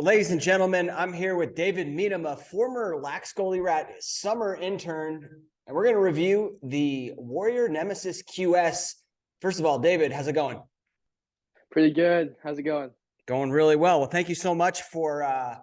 Well, ladies and gentlemen, I'm here with David Miedema, former Lax Goalie Rat summer intern, and we're going to review the Warrior Nemesis QS. First of all, David, how's it going? Pretty good. How's it going? Going really well. Well, thank you so much for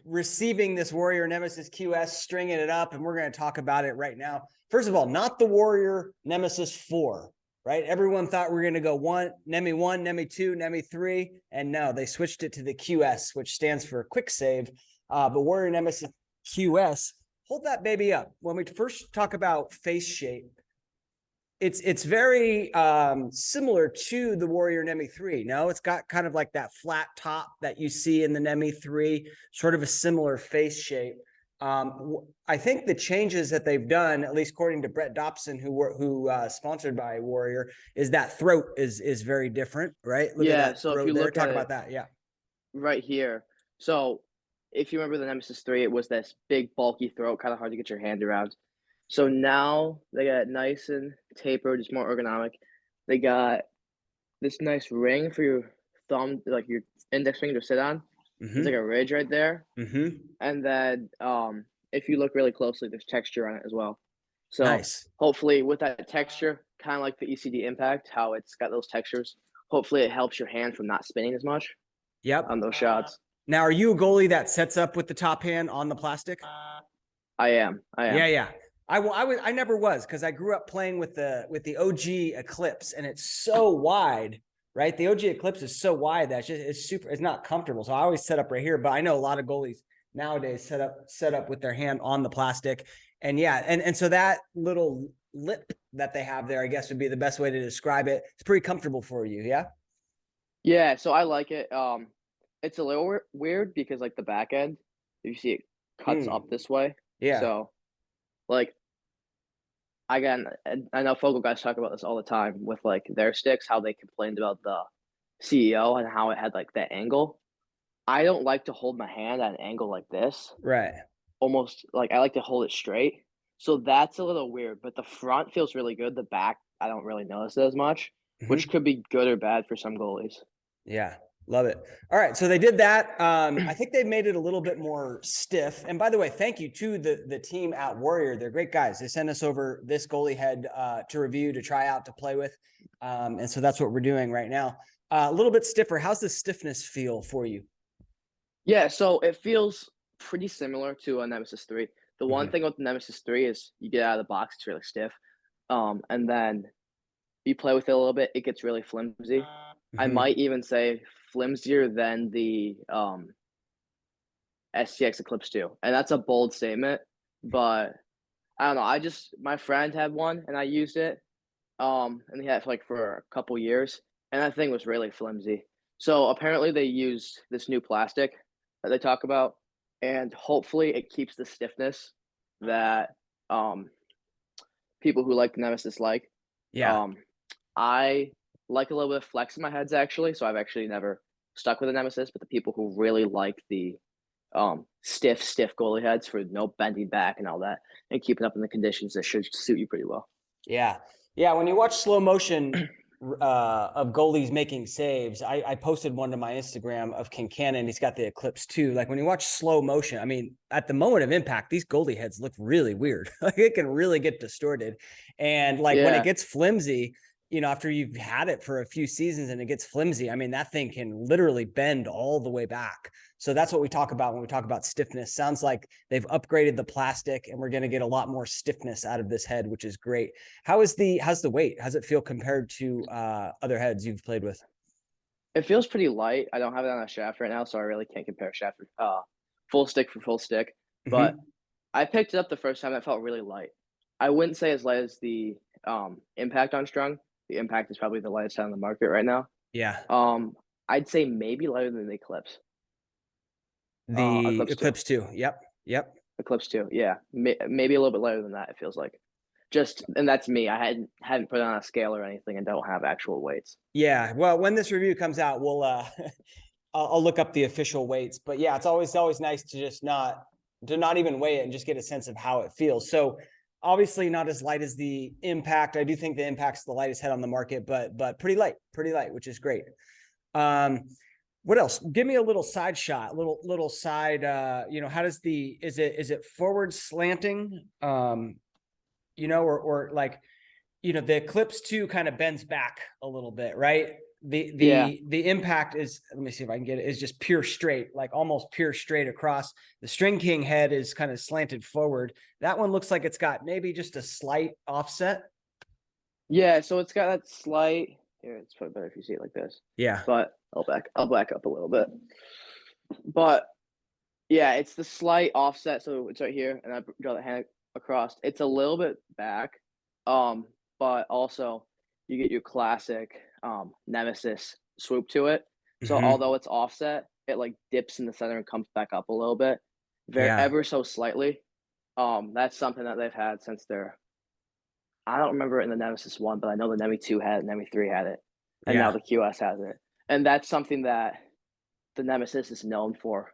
receiving this Warrior Nemesis QS, stringing it up, and we're going to talk about it right now. First of all, not the Warrior Nemesis 4. Right? Everyone thought we were going to go Nemi 1, Nemi 2, Nemi 3, and no, they switched it to the QS, which stands for Quick Save. But Warrior Nemesis QS, hold that baby up. When we first talk about face shape, it's very similar to the Warrior Nemi 3. No, it's got kind of like that flat top that you see in the Nemi 3, sort of a similar face shape. I think the changes that they've done, at least according to Brett Dobson, who sponsored by Warrior, is that throat is very different, right? Look at that. So if you look talk about that, yeah, right here. So if you remember the Nemesis 3, it was this big bulky throat, kind of hard to get your hand around. So now they got it nice and tapered, it's more ergonomic. They got this nice ring for your thumb, like your index finger to sit on. There's like a ridge right there. And then if you look really closely, there's texture on it as well. So nice. Hopefully with that texture, kind of like the ECD Impact, how it's got those textures, hopefully it helps your hand from not spinning as much. Yep. On those shots. Now, are you a goalie that sets up with the top hand on the plastic? I am. Yeah. I never was, because I grew up playing with the OG Eclipse, and it's so wide. Right, the OG Eclipse is so wide that it's not comfortable. So I always set up right here. But I know a lot of goalies nowadays set up with their hand on the plastic, and yeah, and so that little lip that they have there, I guess, would be the best way to describe it. It's pretty comfortable for you, yeah. Yeah, so I like it. It's a little weird because like the back end, if you see it cuts up this way. Yeah. So, like, I know Focal guys talk about this all the time with like their sticks, how they complained about the CEO and how it had like that angle. I don't like to hold my hand at an angle like this. Right. Almost like I like to hold it straight. So that's a little weird, but the front feels really good. The back, I don't really notice it as much, which could be good or bad for some goalies. Yeah. Love it. All right. So they did that. I think they've made it a little bit more stiff. And by the way, thank you to the team at Warrior. They're great guys. They sent us over this goalie head to review, to try out, to play with. And so that's what we're doing right now. A little bit stiffer. How's the stiffness feel for you? Yeah. So it feels pretty similar to a Nemesis 3. The one thing with the Nemesis 3 is you get out of the box, it's really stiff. And then you play with it a little bit, it gets really flimsy. I might even say flimsier than the STX Eclipse 2. And that's a bold statement, but I don't know. My friend had one and I used it. And he had it for a couple years, and that thing was really flimsy. So apparently they used this new plastic that they talk about, and hopefully it keeps the stiffness that people who like the Nemesis like. Yeah. I like a little bit of flex in my heads, actually, so I've actually never stuck with a Nemesis, but the people who really like the stiff goalie heads for no bending back and all that and keeping up in the conditions, that should suit you pretty well. Yeah. When you watch slow motion of goalies making saves, I posted one to my Instagram of Kincannon. He's got the Eclipse 2. Like, when you watch slow motion, I mean, at the moment of impact, these goalie heads look really weird. Like, it can really get distorted. And when it gets flimsy, after you've had it for a few seasons and it gets flimsy, I mean, that thing can literally bend all the way back. So that's what we talk about when we talk about stiffness. Sounds like they've upgraded the plastic, and we're going to get a lot more stiffness out of this head, which is great. How's the weight? How's it feel compared to other heads you've played with? It feels pretty light. I don't have it on a shaft right now, so I really can't compare shaft full stick for full stick. But I picked it up the first time. It felt really light. I wouldn't say as light as the Impact on Strung. The Impact is probably the lightest head on the market right now. Yeah. I'd say maybe lighter than the Eclipse. The Eclipse 2. Yep. Eclipse 2. Yeah. Maybe a little bit lighter than that, it feels like. And that's me. I hadn't put it on a scale or anything and don't have actual weights. Yeah. Well, when this review comes out, we'll I'll look up the official weights. But yeah, it's always nice to just not even weigh it and just get a sense of how it feels. So obviously not as light as the Impact. I do think the Impact's the lightest head on the market, but pretty light, which is great. What else? Give me a little side shot, little side, you know, how does is it forward slanting? You know, or like, you know, the Eclipse 2 kind of bends back a little bit, right? The impact is, let me see if I can get it, is just pure straight, like almost pure straight across. The String King head is kind of slanted forward. That one looks like it's got maybe just a slight offset. Yeah, so it's got that slight here, it's probably better if you see it like this. Yeah. But I'll back up a little bit. But yeah, it's the slight offset. So it's right here, and I draw the hand across. It's a little bit back. But also you get your classic Nemesis swoop to it. So although it's offset, it like dips in the center and comes back up a little bit, Yeah. ever so slightly. That's something that they've had since I don't remember it in the Nemesis 1, but I know the Nemi 2 had it, Nemi 3 had it, and now Yeah. the QS has it. And that's something that the Nemesis is known for.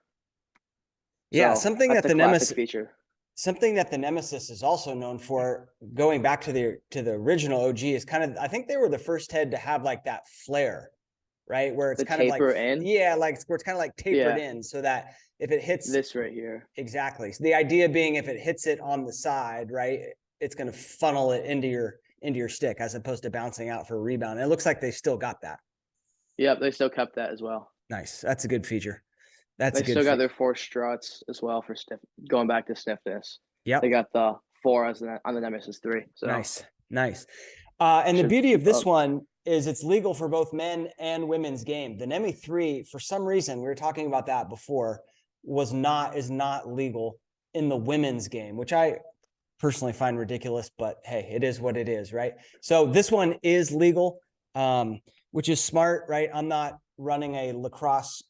Yeah. So that's a classic feature. Something that the Nemesis is also known for, going back to the original OG, is kind of, I think they were the first head to have like that flare, right? Where it's The kind of like, taper in? yeah, like where it's kind of like tapered Yeah. in, so that if it hits This right here. exactly. So the idea being, if it hits it on the side, right, it's going to funnel it into your stick as opposed to bouncing out for a rebound. And it looks like they still got that. Yep, they still kept that as well. Nice. That's a good feature. That's They a good still got feature. their 4 struts as well for going back to stiffness. Yep. They got the 4 on the Nemesis 3. So nice. And the beauty of this one is it's legal for both men and women's game. The Nemi 3, for some reason, we were talking about that before, is not legal in the women's game, which I personally find ridiculous, but hey, it is what it is, right? So this one is legal, which is smart, right? I'm not running a lacrosse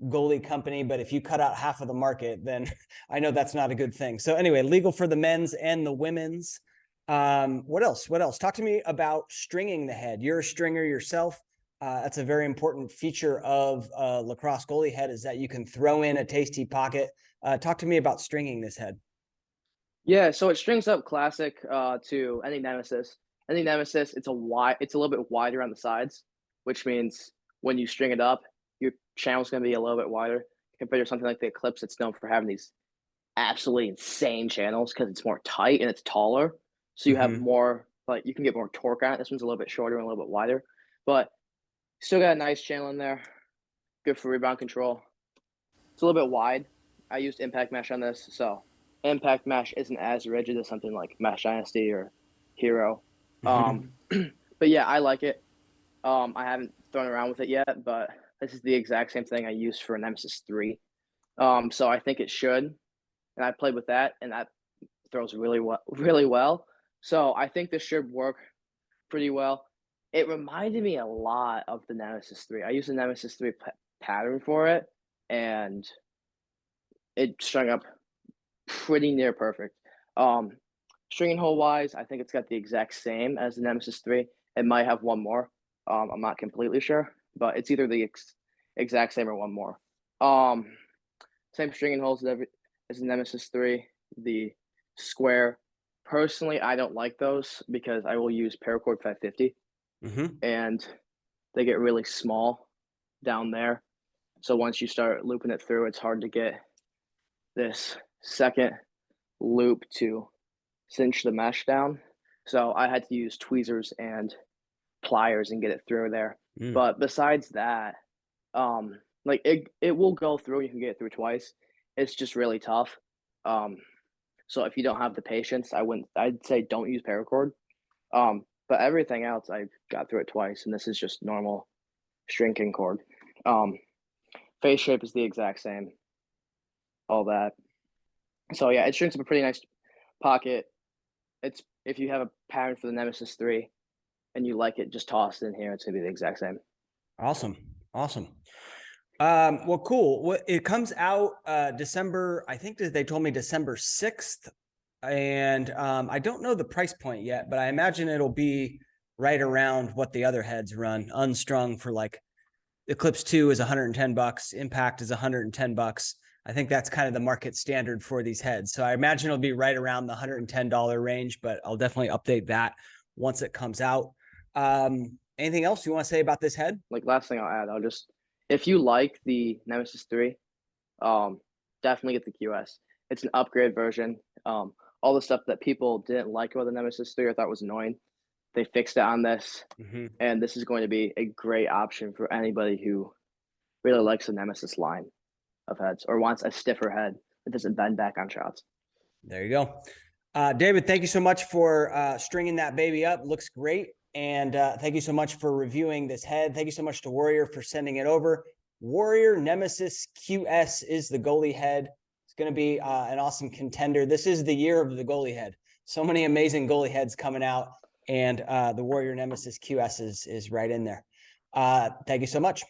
goalie company, but if you cut out half of the market, then I know that's not a good thing. So anyway, legal for the men's and the women's. What else? Talk to me about stringing the head. You're a stringer yourself. That's a very important feature of a lacrosse goalie head, is that you can throw in a tasty pocket. Talk to me about stringing this head. yeah, so it strings up classic to any Nemesis. Any Nemesis, it's a little bit wider on the sides, which means when you string it up, your channel's going to be a little bit wider compared to something like the Eclipse. It's known for having these absolutely insane channels because it's more tight and it's taller. So you have more, like, you can get more torque on it. This one's a little bit shorter and a little bit wider, but still got a nice channel in there. Good for rebound control. It's a little bit wide. I used impact mesh on this, so impact mesh isn't as rigid as something like Mesh Dynasty or Hero. But yeah, I like it. I haven't thrown around with it yet, but this is the exact same thing I used for Nemesis 3. So I think it should. And I played with that, and that throws really well. So I think this should work pretty well. It reminded me a lot of the Nemesis 3. I used the Nemesis 3 pattern for it, and it strung up pretty near perfect. Stringing hole wise, I think it's got the exact same as the Nemesis 3. It might have one more. I'm not completely sure, but it's either the exact same or one more. Same stringing holes as the Nemesis 3. The square. Personally, I don't like those because I will use paracord 550, and they get really small down there. So once you start looping it through, it's hard to get this second loop to cinch the mesh down. So I had to use tweezers and pliers and get it through there. But besides that, like it will go through. You can get it through twice. It's just really tough. So if you don't have the patience, I'd say don't use paracord. But everything else, I got through it twice, and this is just normal string cord. Face shape is the exact same. All that. So yeah, it strings up a pretty nice pocket. It's if you have a pattern for the Nemesis 3 and you like it, just toss it in here. It's gonna be the exact same. Awesome. Well, cool. It comes out December, I think they told me December 6th. And I don't know the price point yet, but I imagine it'll be right around what the other heads run, unstrung, for like Eclipse 2 is $110, Impact is $110. I think that's kind of the market standard for these heads. So I imagine it'll be right around the $110 range, but I'll definitely update that once it comes out. Anything else you want to say about this head? Like, last thing I'll add, if you like the Nemesis 3, definitely get the QS. It's an upgrade version. All the stuff that people didn't like about the Nemesis 3 or thought was annoying, they fixed it on this, and this is going to be a great option for anybody who really likes the Nemesis line of heads or wants a stiffer head that doesn't bend back on shots. There you go. David, thank you so much for stringing that baby up. Looks great. And thank you so much for reviewing this head. Thank you so much to Warrior for sending it over. Warrior Nemesis QS is the goalie head. It's going to be an awesome contender. This is the year of the goalie head. So many amazing goalie heads coming out, and the Warrior Nemesis QS is right in there. Thank you so much.